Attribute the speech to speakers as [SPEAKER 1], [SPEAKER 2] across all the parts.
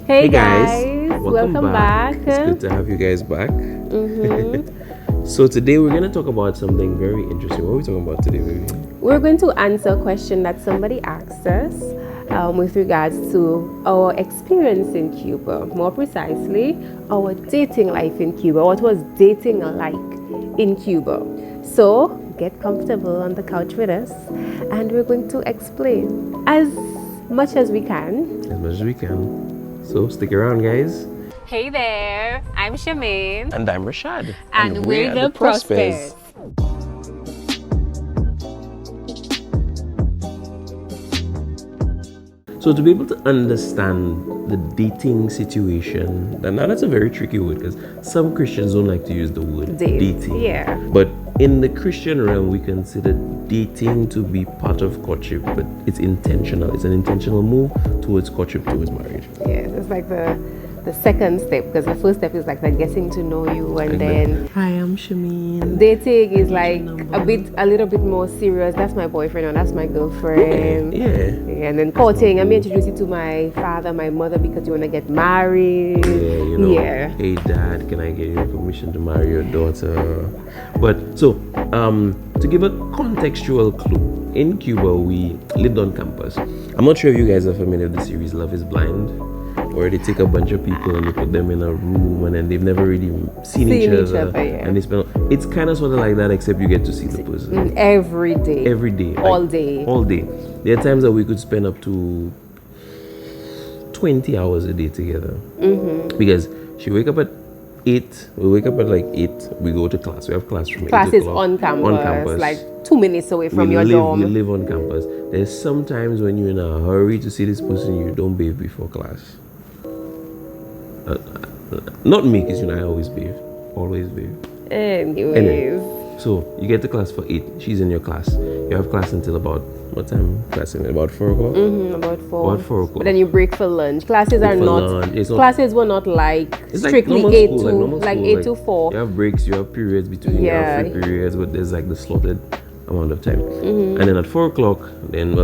[SPEAKER 1] Hey guys, welcome back.
[SPEAKER 2] It's good to have you guys back.
[SPEAKER 1] Mm-hmm.
[SPEAKER 2] So today we're going to talk about something very interesting. What are we talking about today, baby?
[SPEAKER 1] We're going to answer a question that somebody asked us with regards to our experience in Cuba. More precisely, our dating life in Cuba. What was dating like in Cuba? So get comfortable on the couch with us and we're going to explain as much as we can.
[SPEAKER 2] As much as we can. So stick around, guys.
[SPEAKER 1] Hey there, I'm Shamaine.
[SPEAKER 2] And I'm Rashad.
[SPEAKER 1] And we're the Prospers.
[SPEAKER 2] So to be able to understand the dating situation, now that's a very tricky word because some Christians don't like to use the word dating.
[SPEAKER 1] Yeah.
[SPEAKER 2] But in the Christian realm, we consider dating to be part of courtship, but it's intentional. It's an intentional move towards courtship, towards marriage.
[SPEAKER 1] Yeah, it's like the second step, because the first step is like the getting to know you, and then
[SPEAKER 2] hi, I'm Shameen.
[SPEAKER 1] dating is like a little bit more serious. That's my boyfriend or that's my girlfriend.
[SPEAKER 2] Yeah.
[SPEAKER 1] And then courting, I'm introduced you to my father, my mother, because you want to get married.
[SPEAKER 2] Yeah, hey dad, can I get your permission to marry your daughter? But so to give a contextual clue, in Cuba we lived on campus. I'm not sure if you guys are familiar with the series Love is Blind, where they take a bunch of people and they put them in a room and then they've never really seen each other
[SPEAKER 1] yeah.
[SPEAKER 2] And they spend, it's kind of sort of like that, except you get to see the person
[SPEAKER 1] every day, all day.
[SPEAKER 2] There are times that we could spend up to 20 hours a day together, because she wake up at 8, we wake up at like 8, we go to class, we have class from 8
[SPEAKER 1] is
[SPEAKER 2] o'clock
[SPEAKER 1] on campus, like 2 minutes away from your dorm.
[SPEAKER 2] We live on campus. There's sometimes when you're in a hurry to see this person, you don't bathe before class. Not me, because I always bathe.
[SPEAKER 1] Anyways.
[SPEAKER 2] So you get to class for 8. She's in your class. You have class until about what time? Class in about 4 o'clock.
[SPEAKER 1] About 4.
[SPEAKER 2] About 4 o'clock.
[SPEAKER 1] But then you break for lunch. Classes were not like strictly
[SPEAKER 2] like
[SPEAKER 1] 8
[SPEAKER 2] school,
[SPEAKER 1] to 8 to 4.
[SPEAKER 2] You have breaks. You have periods between. You have free periods, but there's like the slotted amount of time. And then at 4 o'clock, then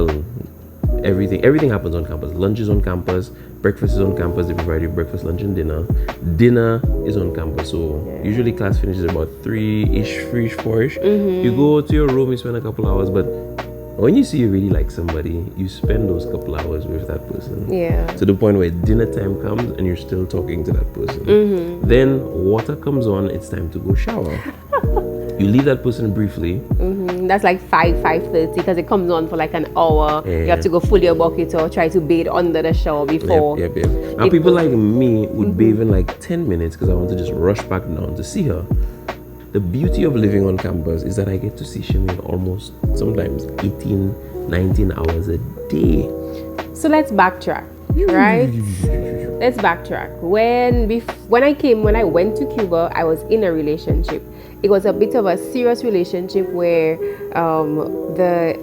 [SPEAKER 2] everything happens on campus. Lunch is on campus. Breakfast is on campus. They provide you breakfast, lunch, and dinner. Dinner is on campus. So usually class finishes about 3-ish, 4-ish. You go to your room, you spend a couple hours. But when you see you really like somebody, you spend those couple hours with that person.
[SPEAKER 1] Yeah.
[SPEAKER 2] To the point where dinner time comes and you're still talking to that person. Then water comes on. It's time to go shower. You leave that person briefly.
[SPEAKER 1] That's like 5:30, because it comes on for like an hour. You have to go fill your bucket or try to bathe under the shower before.
[SPEAKER 2] Yep. Now people like me would bathe in like 10 minutes because I want to just rush back down to see her. The beauty of living on campus is that I get to see Shimeen almost sometimes 18, 19 hours a day.
[SPEAKER 1] So let's backtrack, right? Let's backtrack. When I went to Cuba, I was in a relationship. It was a bit of a serious relationship where the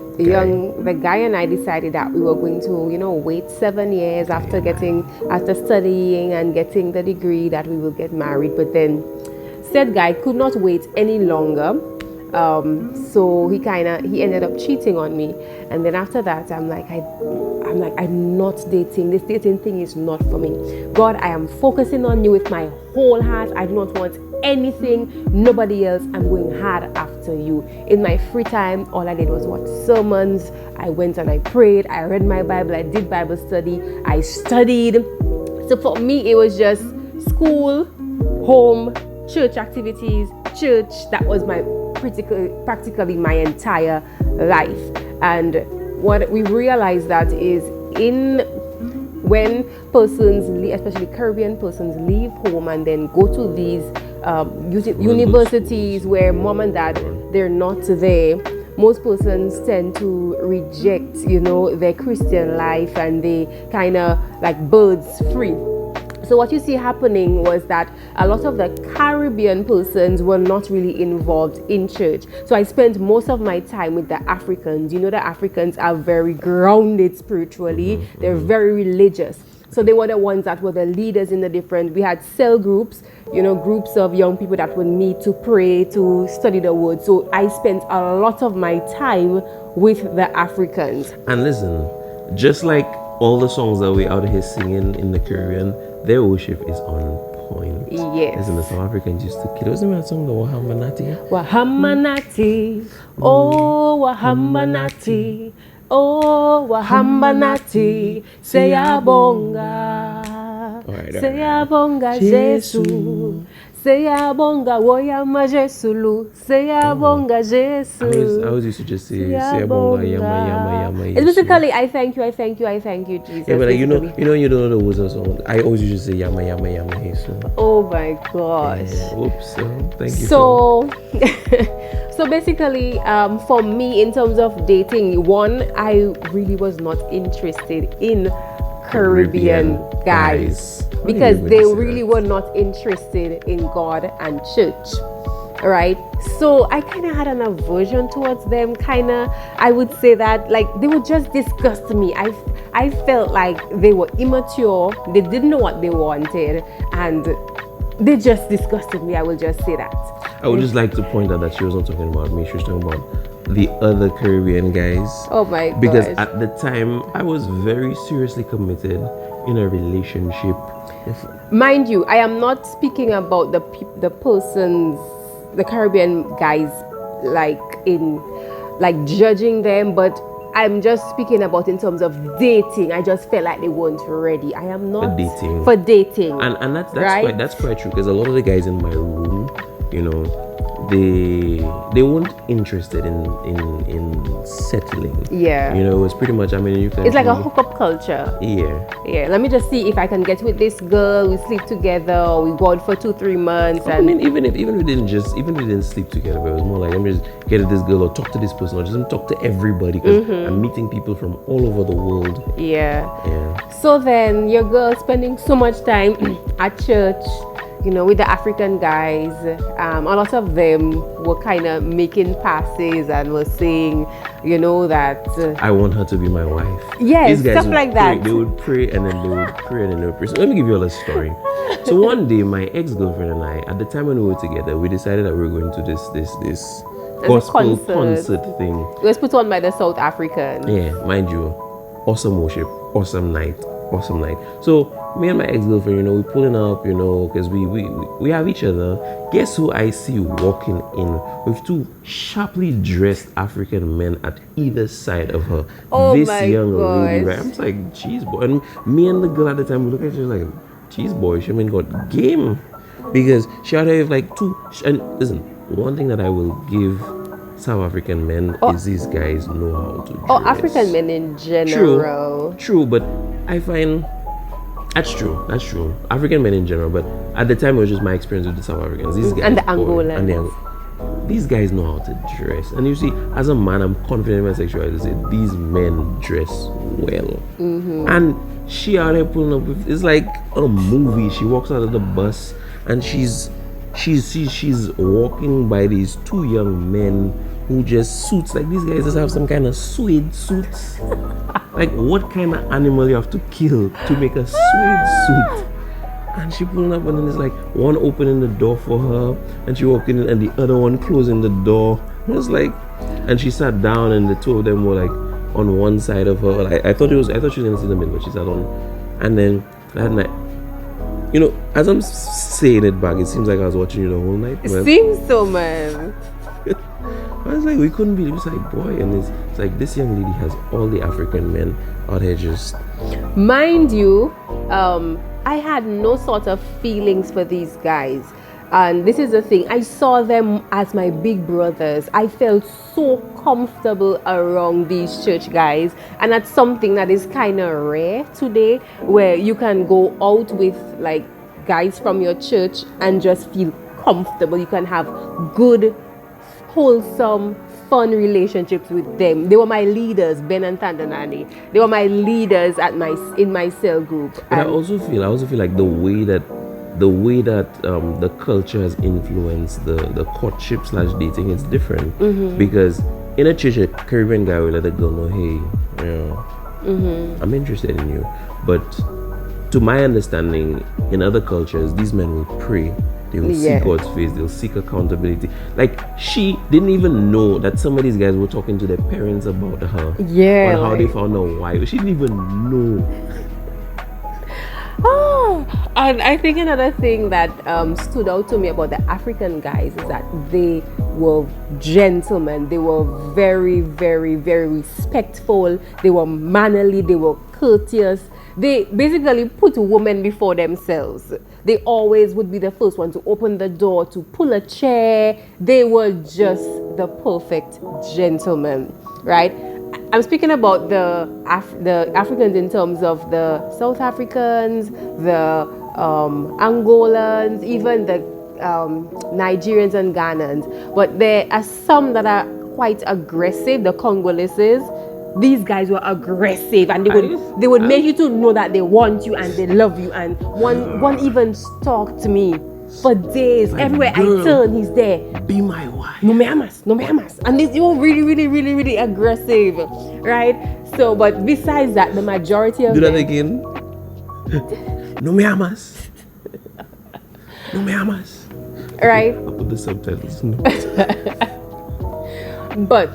[SPEAKER 1] guy and I decided that we were going to, wait 7 years after studying and getting the degree that we will get married. But then said guy could not wait any longer. So he ended up cheating on me. And then after that, I'm like, I'm not dating. This dating thing is not for me. God, I am focusing on you with my whole heart. I do not want anything, nobody else. I'm going hard after you. In my free time, all I did was watch sermons. I went and I prayed. I read my Bible. I did Bible study. I studied. So for me, it was just school, home, church activities, church. That was practically my entire life. And what we realized that is when persons, especially Caribbean persons, leave home and then go to these universities where mom and dad, they're not there, most persons tend to reject, their Christian life, and they kind of like birds free. So what you see happening was that a lot of the Caribbean persons were not really involved in church. So I spent most of my time with the Africans. The Africans are very grounded spiritually. They're very religious. So they were the ones that were the leaders in the different, we had cell groups, groups of young people that would meet to pray, to study the word. So I spent a lot of my time with the Africans.
[SPEAKER 2] And listen, just like all the songs that we out here singing in the Caribbean, their worship is on point.
[SPEAKER 1] Yes.
[SPEAKER 2] Listen, the South Africans used to kill. Wasn't that song, the Wahamanati?
[SPEAKER 1] Wahamanati, oh Wahamanati, oh Wahamanati, Seyabonga, Seyabonga Jesu, Seyabonga Woyama Jesulu, Seyabonga Jesu.
[SPEAKER 2] I always used to just say Seyabonga, Yama.
[SPEAKER 1] It's basically I thank you, Jesus.
[SPEAKER 2] Yeah, but like, you don't know the words of the song. I always used to say Yama, Jesu.
[SPEAKER 1] Oh my gosh.
[SPEAKER 2] Yeah, oops. Thank you.
[SPEAKER 1] So, so basically, for me, in terms of dating, one, I really was not interested in Caribbean guys because they really were not interested in God and church. Right? So I kind of had an aversion towards them. I would say that like they would just disgust me. I felt like they were immature. They didn't know what they wanted, and they just disgusted me. I will just say that.
[SPEAKER 2] I would just like to point out that she was not talking about me. She was talking about the other Caribbean guys.
[SPEAKER 1] Oh my god!
[SPEAKER 2] Because at the time I was very seriously committed in a relationship.
[SPEAKER 1] Mind you, I am not speaking about the persons, the Caribbean guys, like judging them, but I'm just speaking about in terms of dating. I just felt like they weren't ready. I am not for dating.
[SPEAKER 2] And that's
[SPEAKER 1] right?
[SPEAKER 2] that's quite true, because a lot of the guys in my room, they weren't interested in settling.
[SPEAKER 1] Yeah.
[SPEAKER 2] It was pretty much, you can.
[SPEAKER 1] It's like a hookup culture.
[SPEAKER 2] Yeah.
[SPEAKER 1] Yeah. Let me just see if I can get with this girl. We sleep together. We go out for 2-3 months. And
[SPEAKER 2] even if we didn't sleep together, but it was more like, let me just get at this girl or talk to this person or just talk to everybody, because I'm meeting people from all over the world.
[SPEAKER 1] Yeah.
[SPEAKER 2] Yeah.
[SPEAKER 1] So then your girl spending so much time at church, with the African guys, a lot of them were kind of making passes and were saying, that
[SPEAKER 2] I want her to be my wife.
[SPEAKER 1] Yes,
[SPEAKER 2] These guys
[SPEAKER 1] stuff like that.
[SPEAKER 2] They would pray and then they would pray and then they would pray. So let me give you all a story. So one day, my ex-girlfriend and I, at the time when we were together, we decided that we were going to this gospel concert thing.
[SPEAKER 1] It was put on by the South Africans.
[SPEAKER 2] Yeah, mind you, awesome worship, awesome night. So me and my ex-girlfriend, we're pulling up, because we have each other. Guess who I see walking in with two sharply dressed African men at either side of her.
[SPEAKER 1] Oh
[SPEAKER 2] this
[SPEAKER 1] my
[SPEAKER 2] young
[SPEAKER 1] gosh.
[SPEAKER 2] lady, right? I'm just like, geez, boy. And me and the girl at the time, we look at each other like, geez, boy, she got game. Because she had to have like two. And listen, one thing that I will give South African men is these guys know how to dress.
[SPEAKER 1] Oh, African men in general.
[SPEAKER 2] True, but I find that's true. African men in general, but at the time it was just my experience with the South Africans. These guys
[SPEAKER 1] and the Angolans.
[SPEAKER 2] These guys know how to dress. And you see, as a man, I'm confident in my sexuality to say these men dress well. And she out there pulling up with, it's like a movie. She walks out of the bus and she's walking by these two young men who just suits, like these guys just have some kind of suede suits. Like, what kind of animal you have to kill to make a suede suit? And she pulling up, and then it's like one opening the door for her, and she walking in, and the other one closing the door. And it's like, and she sat down, and the two of them were like on one side of her. Like, I thought she was gonna sit in the middle, but she sat on. And then that night, as I'm saying it back, it seems like I was watching you the whole night.
[SPEAKER 1] It seems so, man.
[SPEAKER 2] I was like, we couldn't believe it. It's like, boy, and it's like this young lady has all the African men out here just.
[SPEAKER 1] Mind you, I had no sort of feelings for these guys. And this is the thing, I saw them as my big brothers. I felt so comfortable around these church guys. And that's something that is kind of rare today, where you can go out with like guys from your church and just feel comfortable. You can have good, wholesome, fun relationships with them. They were my leaders, Ben and Tandanani. They were my leaders in my cell group.
[SPEAKER 2] But I also feel like the way that the culture has influenced the courtship / dating is different. Because in a church, a Caribbean guy will let a girl know, hey, I'm interested in you. But to my understanding, in other cultures, these men will pray They will seek God's face. They'll seek accountability. Like, she didn't even know that some of these guys were talking to their parents about her.
[SPEAKER 1] Yeah.
[SPEAKER 2] On how they found out why. She didn't even know.
[SPEAKER 1] And I think another thing that stood out to me about the African guys is that they were gentlemen. They were very, very, very respectful. They were mannerly. They were courteous. They basically put women before themselves. They always would be the first one to open the door, to pull a chair. They were just the perfect gentlemen, right? I'm speaking about the Africans in terms of the South Africans, the Angolans, even the Nigerians and Ghanaians. But there are some that are quite aggressive, the Congoleses. These guys were aggressive, and they would make you to know that they want you and they love you. And one even stalked me for days. Like, everywhere girl, I turn, he's there.
[SPEAKER 2] Be my wife.
[SPEAKER 1] No me amas. And they were really, really, really, really aggressive, right? So, but besides that, the majority of
[SPEAKER 2] do that again. No me amas. No me amas.
[SPEAKER 1] Right.
[SPEAKER 2] I'll put the subtitles.
[SPEAKER 1] But,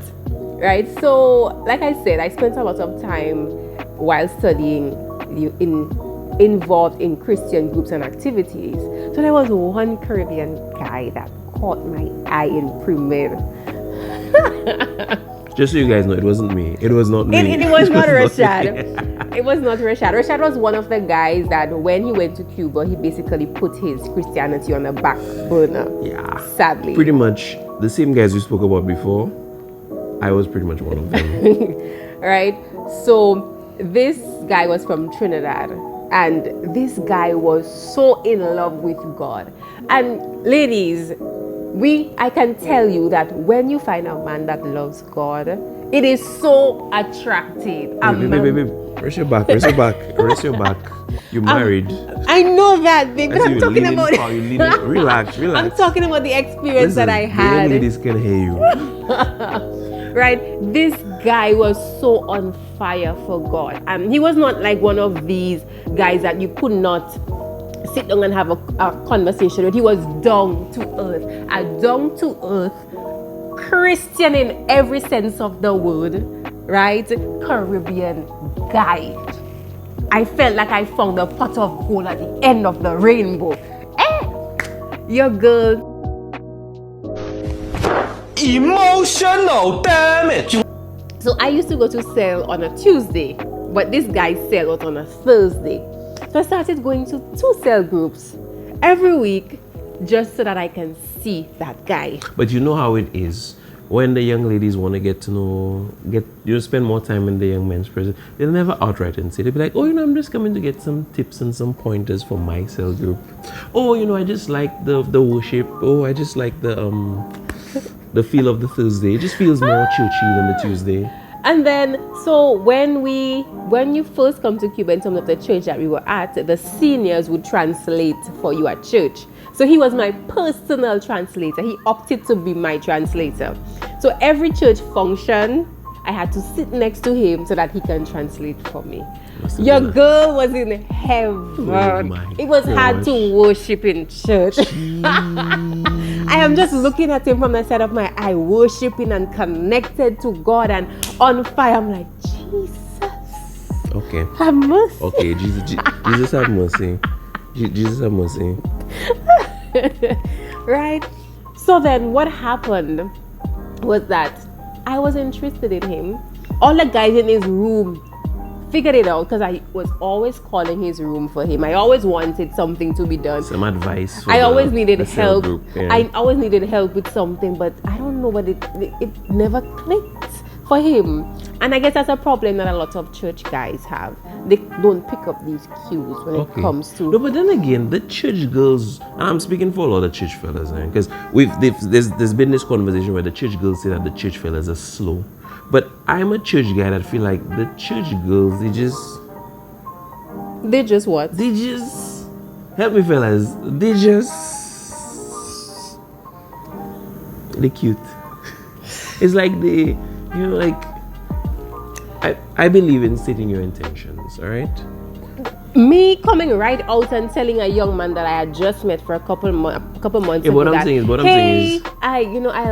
[SPEAKER 1] right. So, like I said, I spent a lot of time while studying involved in Christian groups and activities. So there was one Caribbean guy that caught my eye in pre-med.
[SPEAKER 2] Just so you guys know, it wasn't me. It was not me.
[SPEAKER 1] It was not Rashad. It was not Rashad. Rashad was one of the guys that when he went to Cuba, he basically put his Christianity on the back burner.
[SPEAKER 2] Yeah.
[SPEAKER 1] Sadly.
[SPEAKER 2] Pretty much the same guys we spoke about before. I was pretty much one of them.
[SPEAKER 1] Right? So this guy was from Trinidad. And this guy was so in love with God. And ladies, I can tell you that when you find a man that loves God, it is so attractive.
[SPEAKER 2] Babe. Rest your back. You're married.
[SPEAKER 1] I know that, babe, but I'm talking about it.
[SPEAKER 2] Relax.
[SPEAKER 1] I'm talking about the experience that I had.
[SPEAKER 2] The ladies can hear you.
[SPEAKER 1] Right? This guy was so on fire for God. And he was not like one of these guys that you could not sit down and have a conversation with. He was down to earth. A down to earth Christian in every sense of the word, right? Caribbean guy. I felt like I found a pot of gold at the end of the rainbow. Your girl.
[SPEAKER 3] Emotional damage.
[SPEAKER 1] So I used to go to sell on a Tuesday, but this guy sell out on a Thursday. So I started going to 2 cell groups every week just so that I can see that guy.
[SPEAKER 2] But you know how it is. When the young ladies want to get to know, spend more time in the young men's presence, they'll never outright and say, they'll be like, oh, I'm just coming to get some tips and some pointers for my cell group. Oh, I just like the worship. Oh, I just like the feel of the Thursday. It just feels more churchy than the Tuesday.
[SPEAKER 1] And then, so when you first come to Cuba in terms of the church that we were at, the seniors would translate for you at church. So he was my personal translator. He opted to be my translator. So every church function, I had to sit next to him so that he can translate for me. Your girl was in heaven.
[SPEAKER 2] Oh,
[SPEAKER 1] it was hard to worship in church. I am just looking at him from the side of my eye, worshiping and connected to God and on fire. I'm like, Jesus.
[SPEAKER 2] Okay.
[SPEAKER 1] Have mercy.
[SPEAKER 2] Okay, Jesus have mercy. Jesus have mercy.
[SPEAKER 1] Right? So then what happened was that I was interested in him. All the guys in his room figured it out because I was always calling his room for him. I always wanted something to be done.
[SPEAKER 2] Some advice.
[SPEAKER 1] I always needed help.
[SPEAKER 2] Yeah.
[SPEAKER 1] I always needed help with something, but I don't know, but it never clicked for him. And I guess that's a problem that a lot of church guys have. They don't pick up these cues when it comes to...
[SPEAKER 2] No, but then again, the church girls, and I'm speaking for a lot of church fellas, because there's been this conversation where the church girls say that the church fellas are slow. But I'm a church guy that feel like the church girls, they just
[SPEAKER 1] what?
[SPEAKER 2] They just... Help me, fellas. They're cute. It's like they... I believe in stating your intentions, all right?
[SPEAKER 1] Me coming right out and telling a young man that I had just met for a couple months ago
[SPEAKER 2] what I'm
[SPEAKER 1] that,
[SPEAKER 2] saying is,
[SPEAKER 1] I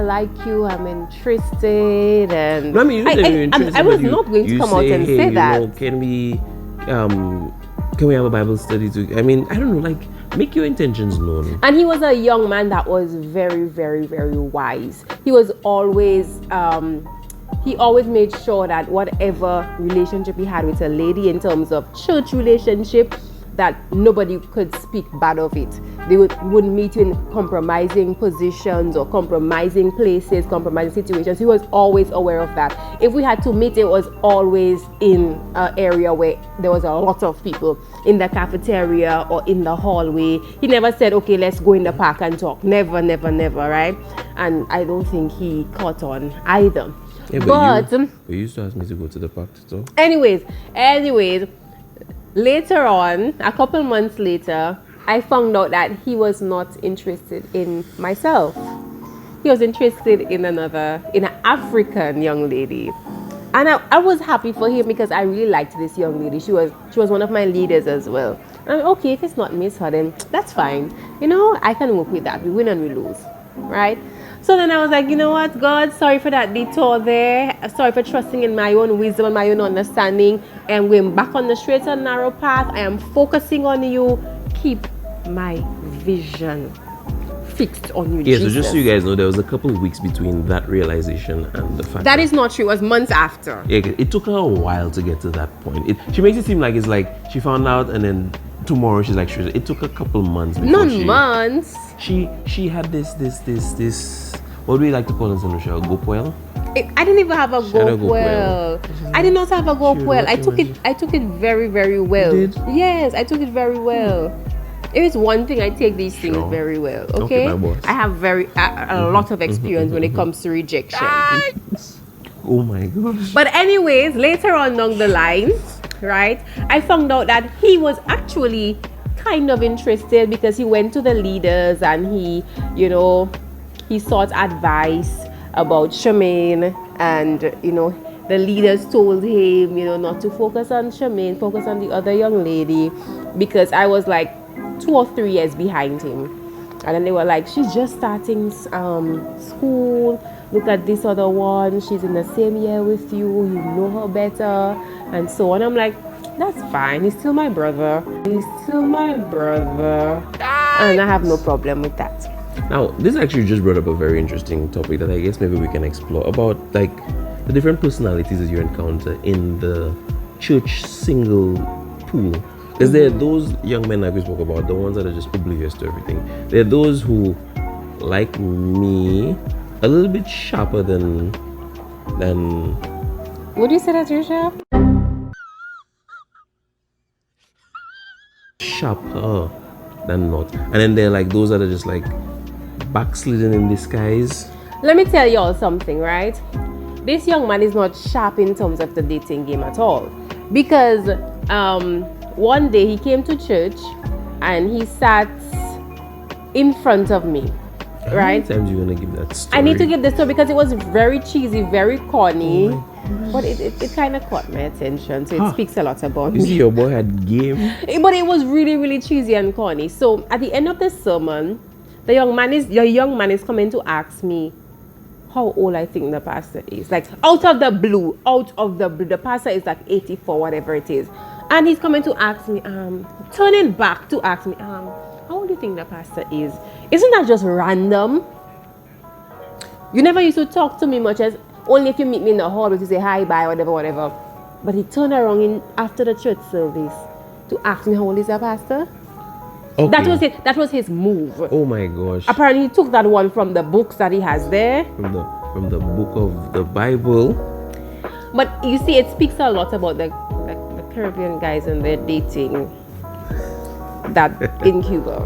[SPEAKER 1] like you, I'm interested, and
[SPEAKER 2] no, I mean, you say you're interested,
[SPEAKER 1] I was
[SPEAKER 2] but
[SPEAKER 1] not going to come out
[SPEAKER 2] say,
[SPEAKER 1] and
[SPEAKER 2] hey,
[SPEAKER 1] say
[SPEAKER 2] you
[SPEAKER 1] that.
[SPEAKER 2] know, can we have a Bible study too? I mean, I don't know, like, make your intentions known.
[SPEAKER 1] And he was a young man that was very, very, very wise. He was always he always made sure that whatever relationship he had with a lady in terms of church relationship, that nobody could speak bad of it. They wouldn't meet in compromising positions or compromising places, compromising situations. He was always aware of that. If we had to meet, it was always in an area where there was a lot of people, in the cafeteria or in the hallway. He never said, okay, let's go in the park and talk. Never, never, never, right? And I don't think he caught on either.
[SPEAKER 2] Yeah,
[SPEAKER 1] but
[SPEAKER 2] you used to ask me to go to the park to talk.
[SPEAKER 1] Anyways, later on, a couple months later, I found out that he was not interested in myself. He was interested in an African young lady. And I was happy for him because I really liked this young lady. She was one of my leaders as well. And okay, if it's not Miss her, then that's fine. You know, I can work with that. We win and we lose, right? So then I was like, you know what, God, sorry for that detour there. Sorry for trusting in my own wisdom and my own understanding. And going back on the straight and narrow path. I am focusing on you. Keep my vision fixed on you, Jesus.
[SPEAKER 2] So just so you guys know, there was a couple of weeks between that realization and the fact
[SPEAKER 1] that is not true. It was months after.
[SPEAKER 2] Yeah, it took her a while to get to that point. She makes it seem like it's like she found out and then tomorrow she's like, sure. It took a couple months.
[SPEAKER 1] Months.
[SPEAKER 2] She had this. What do we like to call this in the show? Gopwell?
[SPEAKER 1] I didn't even have a Gopwell. I did not have a Gopwell. I took it very, very well.
[SPEAKER 2] You did?
[SPEAKER 1] Yes, I took it very well. It is one thing, I take these things very well. Okay,
[SPEAKER 2] my boss.
[SPEAKER 1] I have a lot of experience when it comes to rejection.
[SPEAKER 2] Oh my gosh.
[SPEAKER 1] But anyways, later on down the line, right, I found out that he was actually kind of interested because he went to the leaders and he sought advice about Charmaine, and the leaders told him not to focus on Charmaine, focus on the other young lady, because I was like 2 or 3 years behind him. And then they were like, she's just starting school, look at this other one, she's in the same year with you, you know her better, and so on. I'm like, that's fine, he's still my brother, and I have no problem with that.
[SPEAKER 2] Now, this actually just brought up a very interesting topic that I guess maybe we can explore about, like, the different personalities that you encounter in the church single pool. Because there are those young men like we spoke about, the ones that are just oblivious to everything. There are those who, like me, a little bit sharper than
[SPEAKER 1] Would you say that you're sharp?
[SPEAKER 2] Sharper than not. And then there are like those that are just like backslidden in disguise.
[SPEAKER 1] Let me tell you all something, right? This young man is not sharp in terms of the dating game at all. Because one day he came to church and he sat in front of me.
[SPEAKER 2] How
[SPEAKER 1] right?
[SPEAKER 2] many times are you gonna give that story?
[SPEAKER 1] I need to give this story because it was very cheesy, very corny, but it kind of caught my attention. So it speaks a lot about
[SPEAKER 2] You
[SPEAKER 1] me.
[SPEAKER 2] see, your boy had game.
[SPEAKER 1] But it was really, really cheesy and corny. So at the end of the sermon, the young man is coming to ask me how old I think the pastor is. Like out of the blue, the pastor is like 84, whatever it is. And he's coming to ask me, turning back to ask me, how old do you think the pastor is? Isn't that just random? You never used to talk to me much, as only if you meet me in the hall to say hi, bye, whatever. But he turned around after the church service to ask me how old is the pastor.
[SPEAKER 2] Okay.
[SPEAKER 1] That was his move.
[SPEAKER 2] Oh my gosh.
[SPEAKER 1] Apparently he took that one from the books that he has there.
[SPEAKER 2] From the book of the Bible.
[SPEAKER 1] But you see, it speaks a lot about the Caribbean guys and their dating that in Cuba.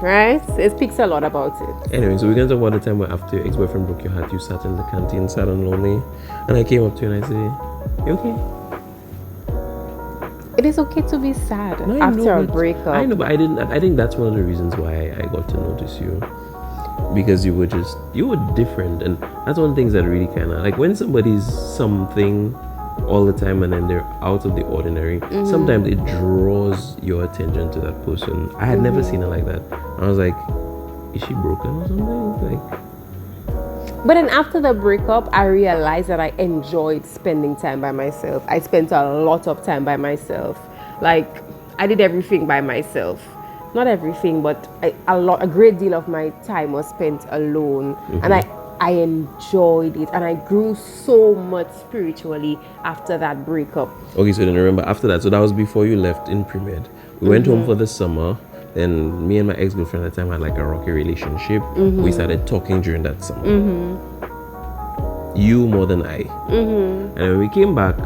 [SPEAKER 1] Right? It speaks a lot about it.
[SPEAKER 2] Anyway, so we're going to talk about the time where after your ex-boyfriend broke your heart, you sat in the canteen, sad and lonely, and I came up to you and I said, you okay?
[SPEAKER 1] It is okay to be sad
[SPEAKER 2] No,
[SPEAKER 1] after a breakup.
[SPEAKER 2] I know, but I think that's one of the reasons why I got to notice you. Because you were different, and that's one of the things that really kind of, like when somebody's something all the time, and then they're out of the ordinary, sometimes it draws your attention to that person. I had never seen her like that. I was like, is she broken or something? Like,
[SPEAKER 1] but then after the breakup, I realized that I enjoyed spending time by myself. I spent a lot of time by myself. Like, I did everything by myself. Not everything, but a great deal of my time was spent alone. And I enjoyed it. And I grew so much spiritually after that breakup.
[SPEAKER 2] okay, so then remember, after that, so that was before you left in pre-med. We went home for the summer. Then me and my ex-girlfriend at the time had like a rocky relationship. We started talking during that summer. You more than I. And when we came back,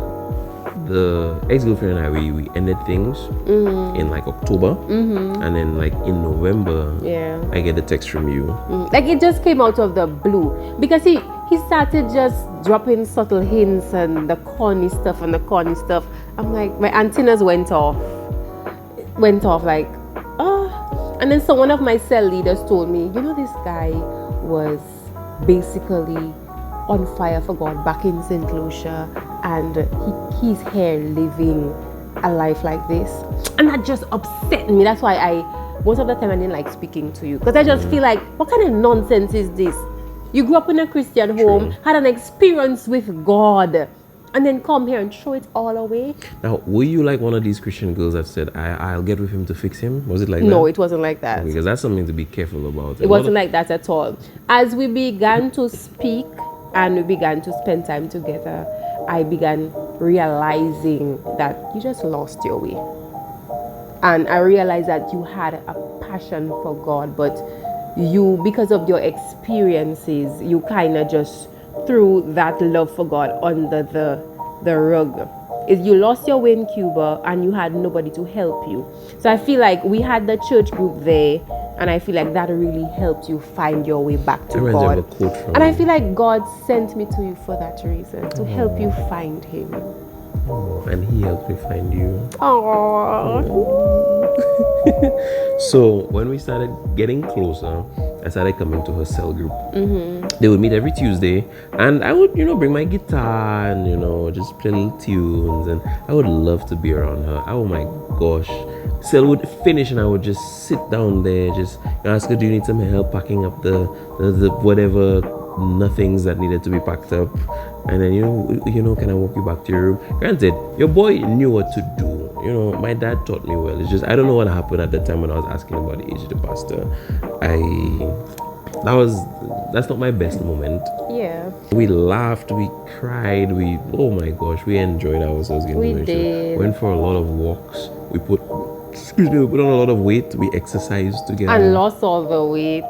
[SPEAKER 2] the ex-girlfriend and I, we ended things in like October. And then like in November, I get a text from you.
[SPEAKER 1] Like it just came out of the blue. Because he started just dropping subtle hints and the corny stuff. I'm like, my antennas went off like, and then so one of my cell leaders told me, you know, this guy was basically on fire for God back in St. Lucia, and he's here living a life like this. And that just upset me. That's why most of the time I didn't like speaking to you, because I just feel like, what kind of nonsense is this? You grew up in a Christian home, had an experience with God, and then come here and throw it all away.
[SPEAKER 2] Now, were you like one of these Christian girls that said, I'll get with him to fix him? Was it like that?
[SPEAKER 1] No, it wasn't like that.
[SPEAKER 2] Because that's something to be careful about.
[SPEAKER 1] It wasn't like that at all. As we began to speak and we began to spend time together, I began realizing that you just lost your way. And I realized that you had a passion for God, but you, because of your experiences, you kind of just threw that love for God under the rug. You lost your way in Cuba and you had nobody to help you. So I feel like we had the church group there, and I feel like that really helped you find your way back to God. And I feel like God sent me to you for that reason, to help you find Him.
[SPEAKER 2] And He helped me find you.
[SPEAKER 1] Aww.
[SPEAKER 2] So when we started getting closer, I started coming to her cell group. They would meet every Tuesday, and I would, bring my guitar and, just play little tunes, and I would love to be around her. Oh my gosh. Cell would finish and I would just sit down there, just ask her, do you need some help packing up the whatever nothings that needed to be packed up? And then, can I walk you back to your room? Granted, your boy knew what to do. My dad taught me well. It's just, I don't know what happened at the time when I was asking about the age of the pastor. That's not my best moment.
[SPEAKER 1] Yeah.
[SPEAKER 2] We laughed, we cried, oh my gosh, we enjoyed ourselves.
[SPEAKER 1] We did.
[SPEAKER 2] Went for a lot of walks. We put on a lot of weight. We exercised together.
[SPEAKER 1] And lost all the weight.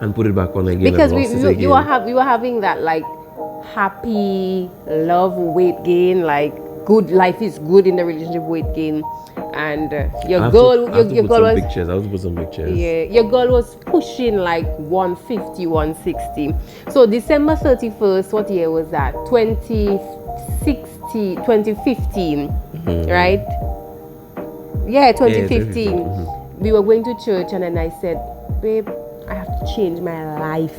[SPEAKER 2] And put it back on again.
[SPEAKER 1] Because we were having that like happy love weight gain, like good life is good in the relationship weight gain. And your girl was
[SPEAKER 2] pictures. I was to put some pictures.
[SPEAKER 1] Yeah, your girl was pushing like 150, 160. So December 31st, what year was that? 2015, right? Yeah, 2015. We were going to church, and then I said, babe, I have to change my life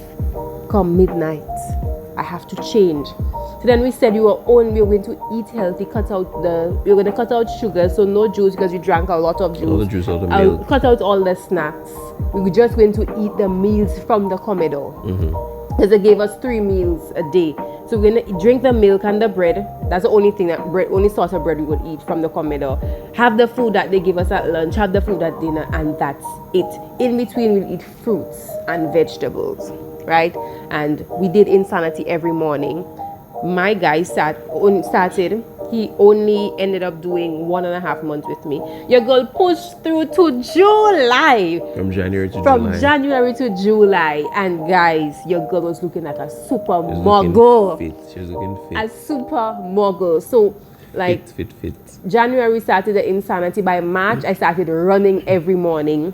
[SPEAKER 1] come midnight. I have to change. So then we said we were going to eat healthy, we were going to cut out sugar, so no juice because we drank a lot of juice.
[SPEAKER 2] All the juice, all the milk.
[SPEAKER 1] Cut out all the snacks. We were just going to eat the meals from the Commodore. Because they gave us 3 meals a day. So we're going to drink the milk and the bread. That's the only thing only sort of bread we would eat from the Commodore. Have the food that they give us at lunch, have the food at dinner, and that's it. In between, we'll eat fruits and vegetables, right? And we did Insanity every morning. My guy started, he only ended up doing 1.5 months with me. Your girl pushed through to July.
[SPEAKER 2] From January to July.
[SPEAKER 1] And guys, your girl was looking like a super mogul.
[SPEAKER 2] She was looking fit.
[SPEAKER 1] A super mogul. So, like,
[SPEAKER 2] fit.
[SPEAKER 1] January started the Insanity. By March, I started running every morning.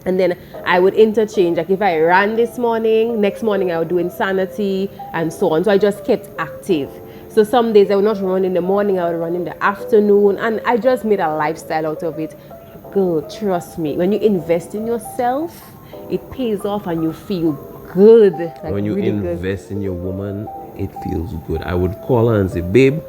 [SPEAKER 1] And then I would interchange, like if I ran this morning, next morning I would do Insanity and so on. So I just kept active. So some days I would not run in the morning, I would run in the afternoon, and I just made a lifestyle out of it. Girl, trust me, when you invest in yourself, it pays off and you feel good. Like
[SPEAKER 2] when you
[SPEAKER 1] really
[SPEAKER 2] invest in your woman, it feels good. I would call her and say, babe,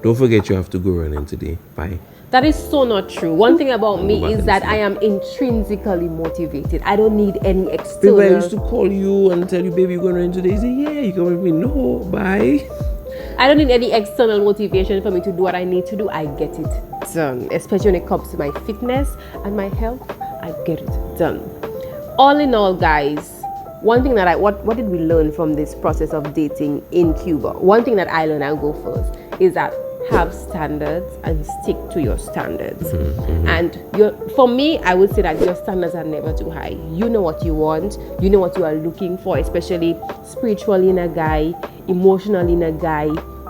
[SPEAKER 2] Don't forget you have to go running today. Bye.
[SPEAKER 1] That is so not true. One thing about me
[SPEAKER 2] Go back
[SPEAKER 1] is
[SPEAKER 2] and
[SPEAKER 1] that
[SPEAKER 2] sleep.
[SPEAKER 1] I am intrinsically motivated. I don't need any
[SPEAKER 2] Baby, I
[SPEAKER 1] external.
[SPEAKER 2] used to call you and tell you, baby, you're going running today. You say, yeah, you come with me. No, bye.
[SPEAKER 1] I don't need any external motivation for me to do what I need to do. I get it done. Especially when it comes to my fitness and my health, I get it done. All in all, guys, one thing that what did we learn from this process of dating in Cuba? One thing that I learned, I'll go first, is that have standards and stick to your standards. And for me, I would say that your standards are never too high. You know what you want, you know what you are looking for, especially spiritually in a guy, emotionally in a guy.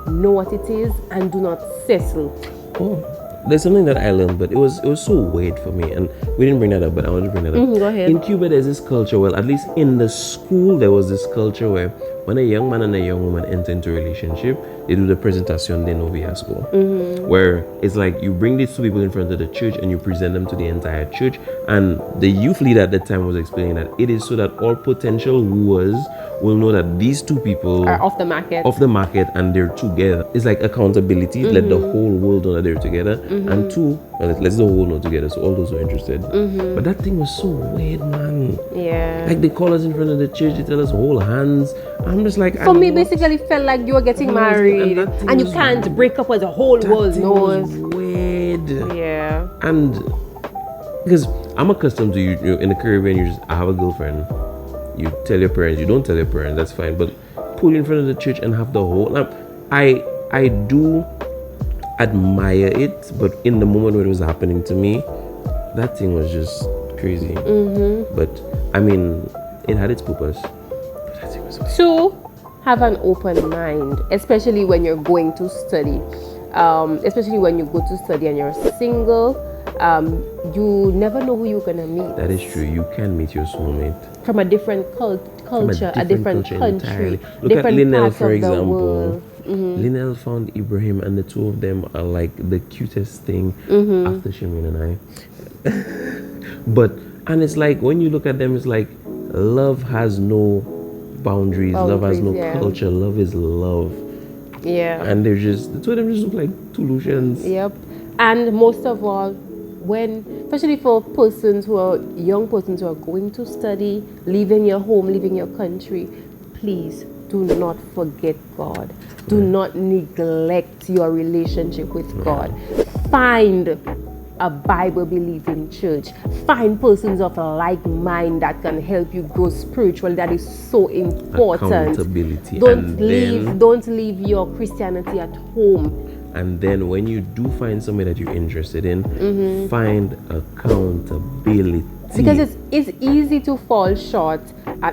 [SPEAKER 1] Know what it is and do not settle.
[SPEAKER 2] Oh, there's something that I learned, but it was so weird for me, and we didn't bring that up, but I want to bring that up.
[SPEAKER 1] Go ahead.
[SPEAKER 2] In Cuba, there's this culture, well, at least in the school, there was this culture where when a young man and a young woman enter into a relationship, they do the presentación de noviazgo, where it's like you bring these two people in front of the church and you present them to the entire church. And the youth leader at that time was explaining that it is so that all potential wooers will know that these two people
[SPEAKER 1] Are off the market.
[SPEAKER 2] and they're together. It's like accountability. Let the whole world know that they're together. And two, well, let's the whole world know together, so all those who are interested. But that thing was so weird, man.
[SPEAKER 1] Yeah.
[SPEAKER 2] Like they call us in front of the church, they tell us hold hands. I'm just like,
[SPEAKER 1] For me, basically felt like you were getting married
[SPEAKER 2] and that thing
[SPEAKER 1] and you
[SPEAKER 2] was-
[SPEAKER 1] can't break up as a whole world knows.
[SPEAKER 2] weird.
[SPEAKER 1] Yeah.
[SPEAKER 2] And because I'm accustomed to you in the Caribbean, I have a girlfriend. You tell your parents, you don't tell your parents, that's fine. But pull in front of the church and have the whole. I do admire it, but in the moment when it was happening to me, that thing was just crazy. But I mean, it had its purpose. But that thing was weird.
[SPEAKER 1] Two, have an open mind, especially when you're going to study. Especially when you go to study and you're single, you never know who you're gonna meet.
[SPEAKER 2] That is true. You can meet your soulmate.
[SPEAKER 1] From a different culture, a different
[SPEAKER 2] culture
[SPEAKER 1] country,
[SPEAKER 2] entirely. Look at
[SPEAKER 1] different
[SPEAKER 2] Linnell,
[SPEAKER 1] parts
[SPEAKER 2] for
[SPEAKER 1] of the
[SPEAKER 2] example.
[SPEAKER 1] world.
[SPEAKER 2] Linnell found Ibrahim, and the two of them are like the cutest thing after Shimeen and I. And it's like when you look at them, it's like love has no boundaries, love has no
[SPEAKER 1] yeah.
[SPEAKER 2] culture, love is love.
[SPEAKER 1] Yeah.
[SPEAKER 2] And they're just, the two of them just look like two Lucians.
[SPEAKER 1] Yep. And most of all, especially for young persons who are going to study, leaving your home, leaving your country, please do not forget God. Do not neglect your relationship with God. Find a Bible-believing church. Find persons of like mind that can help you grow spiritually. That is so important.
[SPEAKER 2] Accountability.
[SPEAKER 1] Don't leave your Christianity at home.
[SPEAKER 2] And then when you do find somebody that you're interested in, find accountability.
[SPEAKER 1] Because it's easy to fall short,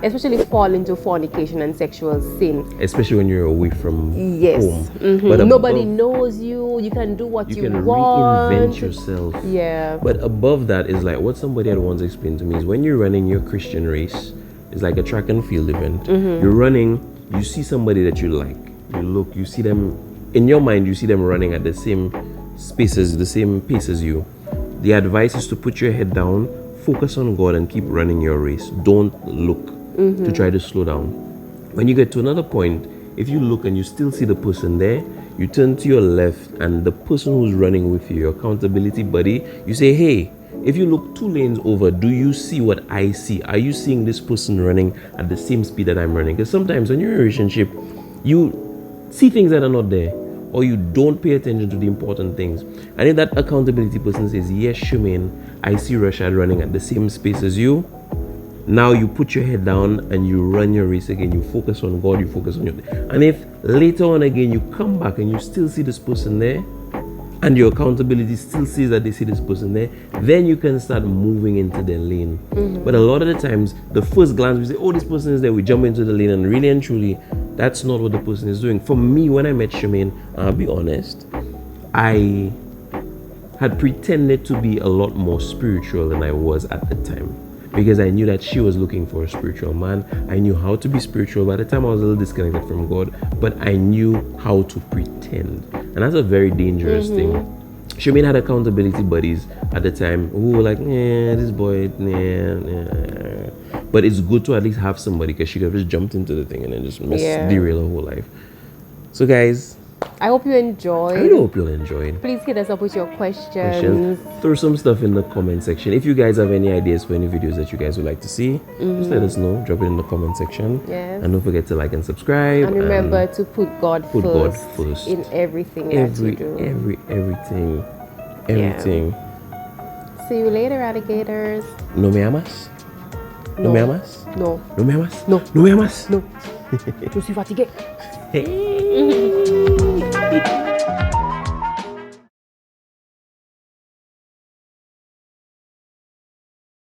[SPEAKER 1] especially fall into fornication and sexual sin.
[SPEAKER 2] Especially when you're away from
[SPEAKER 1] Yes.
[SPEAKER 2] home. But
[SPEAKER 1] Nobody knows you. You can do what you
[SPEAKER 2] can
[SPEAKER 1] want.
[SPEAKER 2] reinvent yourself.
[SPEAKER 1] Yeah.
[SPEAKER 2] But above that is like what somebody had once explained to me is when you're running your Christian race, it's like a track and field event. You're running, you see somebody that you like. You see them in your mind, you see them running at the same spaces, the same pace as you. The advice is to put your head down, focus on God, and keep running your race. Don't look to try to slow down. When you get to another point, if you look and you still see the person there, you turn to your left, and the person who's running with you, your accountability buddy, you say, hey, if you look 2 lanes over, do you see what I see? Are you seeing this person running at the same speed that I'm running? Because sometimes when you're in a relationship, you see things that are not there, or you don't pay attention to the important things. And if that accountability person says, yes, Shumaine, I see Rashad running at the same space as you, now you put your head down and you run your race again. You focus on God, you focus on your... And if later on again you come back and you still see this person there, and your accountability still sees that they see this person there, then you can start moving into their lane. But a lot of the times, the first glance, we say, oh, this person is there, we jump into the lane, and really and truly, that's not what the person is doing. For me, when I met Shemaine, I'll be honest, I had pretended to be a lot more spiritual than I was at the time. Because I knew that she was looking for a spiritual man. I knew how to be spiritual. By the time I was a little disconnected from God, but I knew how to pretend. And that's a very dangerous thing. Shemaine had accountability buddies at the time who were like, this boy, nah. But it's good to at least have somebody, because she could have just jumped into the thing and then just derail her whole life. So guys,
[SPEAKER 1] I hope you enjoyed.
[SPEAKER 2] I really hope you'll enjoy it.
[SPEAKER 1] Please hit us up with your questions.
[SPEAKER 2] Throw some stuff in the comment section. If you guys have any ideas for any videos that you guys would like to see, just let us know. Drop it in the comment section.
[SPEAKER 1] Yes.
[SPEAKER 2] And don't forget to like and subscribe.
[SPEAKER 1] And remember to put God
[SPEAKER 2] first
[SPEAKER 1] in everything that you do.
[SPEAKER 2] Everything.
[SPEAKER 1] See you later, alligators.
[SPEAKER 2] ¿No me amas? ¿No me amas?
[SPEAKER 1] No.
[SPEAKER 2] ¿No me amas?
[SPEAKER 1] No.
[SPEAKER 2] ¿No me amas?
[SPEAKER 1] No. Yo soy fatigué.
[SPEAKER 2] Hey.